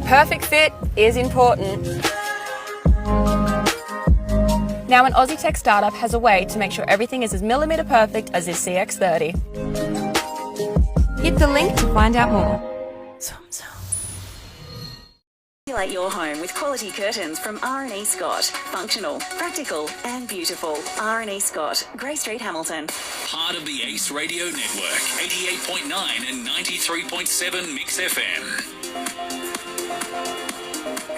perfect fit is important. Now an Aussie tech startup has a way to make sure everything is as millimetre perfect as this CX-30. Hit the link to find out more. Insulate your home with quality curtains from R&E Scott. Functional, practical and beautiful. R&E Scott, Grey Street, Hamilton. Part of the Ace Radio Network, 88.9 and 93.7 Mix FM.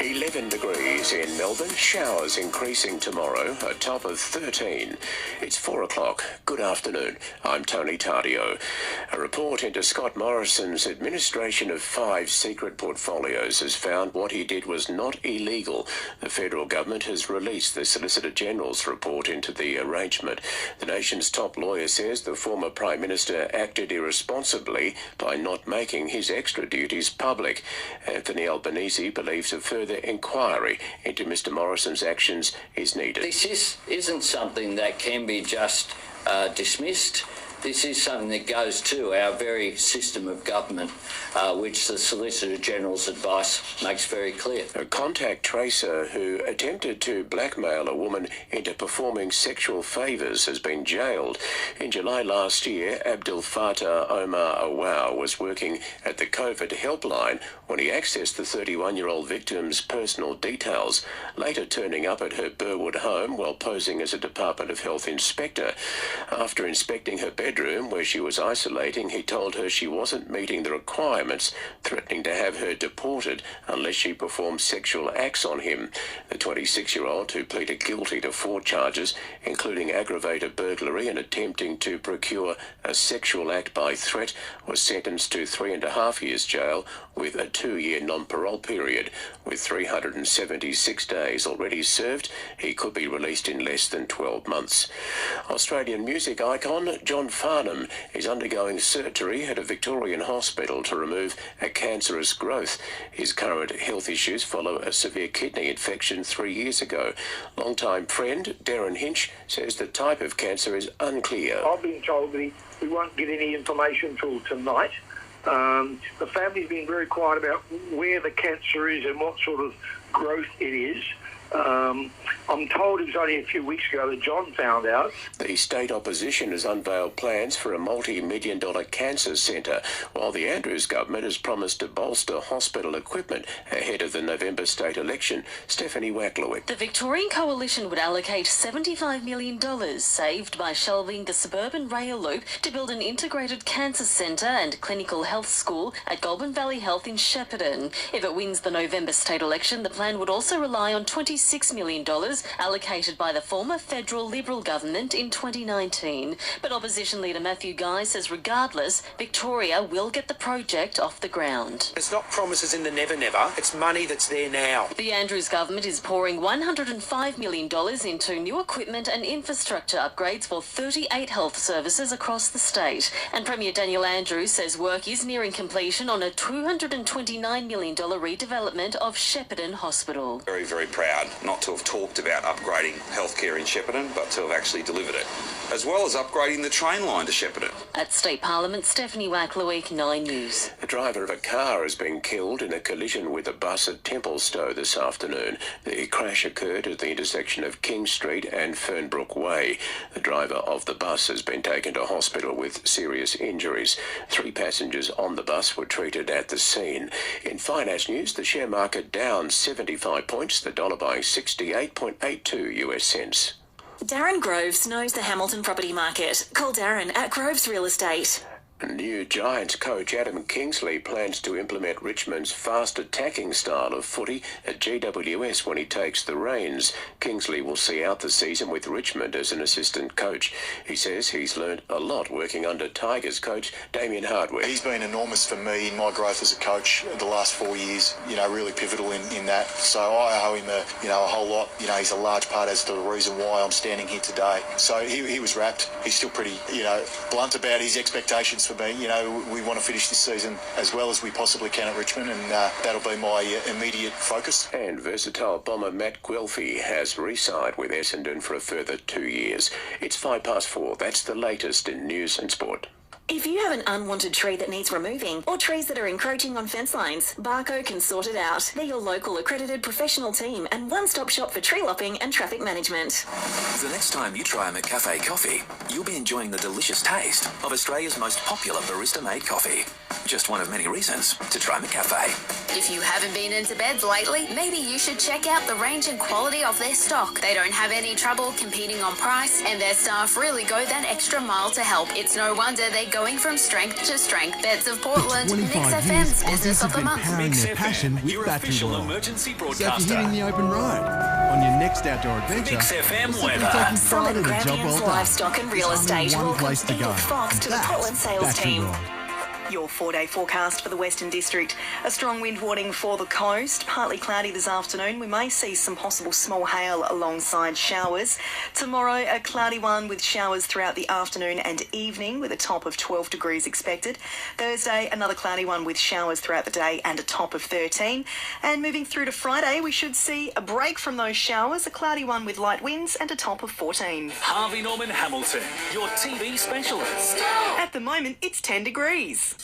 11 degrees in Melbourne, showers increasing tomorrow, a top of 13. It's 4 o'clock. Good afternoon. I'm Tony Tardio. A report into Scott Morrison's administration of 5 secret portfolios has found what he did was not illegal. The federal government has released the Solicitor General's report into the arrangement. The nation's top lawyer says the former Prime Minister acted irresponsibly by not making his extra duties public. Anthony Albanese believes a further inquiry into Mr Morrison's actions is needed. This isn't something that can be just dismissed. This is something that goes to our very system of government, which the Solicitor General's advice makes very clear. A contact tracer who attempted to blackmail a woman into performing sexual favours has been jailed. In July last year, Abdel Fattah Omar Awao was working at the COVID helpline when he accessed the 31-year-old victim's personal details, later turning up at her Burwood home while posing as a Department of Health inspector. After inspecting her bedroom where she was isolating, he told her she wasn't meeting the requirements, threatening to have her deported unless she performed sexual acts on him. The 26-year-old, who pleaded guilty to 4 charges, including aggravated burglary and attempting to procure a sexual act by threat, was sentenced to 3.5 years jail with a 2-year non-parole period. With 376 days already served, he could be released in less than 12 months. Australian music icon John Farnham is undergoing surgery at a Victorian hospital to remove a cancerous growth. His current health issues follow a severe kidney infection 3 years ago. Longtime friend Darren Hinch says the type of cancer is unclear. I've been told that we won't get any information till tonight. The family's been very quiet about where the cancer is and what sort of growth it is. I'm told it was only a few weeks ago that John found out. The state opposition has unveiled plans for a multi-million-dollar cancer centre, while the Andrews government has promised to bolster hospital equipment ahead of the November state election. Stephanie Wacklewick. The Victorian Coalition would allocate $75 million saved by shelving the suburban rail loop to build an integrated cancer centre and clinical health school at Goulburn Valley Health in Shepparton. If it wins the November state election, the plan would also rely on $26 million allocated by the former federal Liberal government in 2019. But opposition leader Matthew Guy says regardless, Victoria will get the project off the ground. It's not promises in the never never, it's money that's there now. The Andrews government is pouring $105 million into new equipment and infrastructure upgrades for 38 health services across the state. And Premier Daniel Andrews says work is nearing completion on a $229 million redevelopment of Shepparton Hospital. Very, very proud not to have talked about upgrading healthcare in Shepparton, but to have actually delivered it, as well as upgrading the train line to Shepparton. At State Parliament, Stephanie Wacklewick, 9 News. The driver of a car has been killed in a collision with a bus at Templestowe this afternoon. The crash occurred at the intersection of King Street and Fernbrook Way. The driver of the bus has been taken to hospital with serious injuries. 3 passengers on the bus were treated at the scene. In finance news, the share market down 75 points, the dollar buying 68.82 US cents. Darren Groves knows the Hamilton property market. Call Darren at Groves Real Estate. New Giants coach Adam Kingsley plans to implement Richmond's fast attacking style of footy at GWS when he takes the reins. Kingsley will see out the season with Richmond as an assistant coach. He says he's learned a lot working under Tigers coach Damien Hardwick. He's been enormous for me in my growth as a coach the last 4 years, really pivotal in that. So I owe him a whole lot. He's a large part as to the reason why I'm standing here today. So he was wrapped. He's still pretty, blunt about his expectations for me. We want to finish this season as well as we possibly can at Richmond, and that'll be my immediate focus. And versatile bomber Matt Guelphy has re-signed with Essendon for a further 2 years. It's 4:05. That's the latest in news and sport. If you have an unwanted tree that needs removing or trees that are encroaching on fence lines, Barco can sort it out. They're your local accredited professional team and one-stop shop for tree lopping and traffic management. The next time you try a McCafe coffee, you'll be enjoying the delicious taste of Australia's most popular barista-made coffee. Just one of many reasons to try McCafe. If you haven't been into beds lately, maybe you should check out the range and quality of their stock. They don't have any trouble competing on price, and their staff really go that extra mile to help. It's no wonder they're going from strength to strength. Beds of Portland, MixxFM's Business of the Month. Powering their passion with your battery official world. emergency So if broadcaster. you're hitting the open road, on your next outdoor adventure, MixxFM or simply weather. taking From pride in a job Grampians well done, Livestock and Real there's only Estate one welcomes place to go, Edith Fox and to the that's Portland sales Battery team. World. Your 4-day forecast for the Western District. A strong wind warning for the coast. Partly cloudy this afternoon. We may see some possible small hail alongside showers. Tomorrow, a cloudy one with showers throughout the afternoon and evening with a top of 12 degrees expected. Thursday, another cloudy one with showers throughout the day and a top of 13. And moving through to Friday, we should see a break from those showers, a cloudy one with light winds and a top of 14. Harvey Norman Hamilton, your TV specialist. At the moment, it's 10 degrees.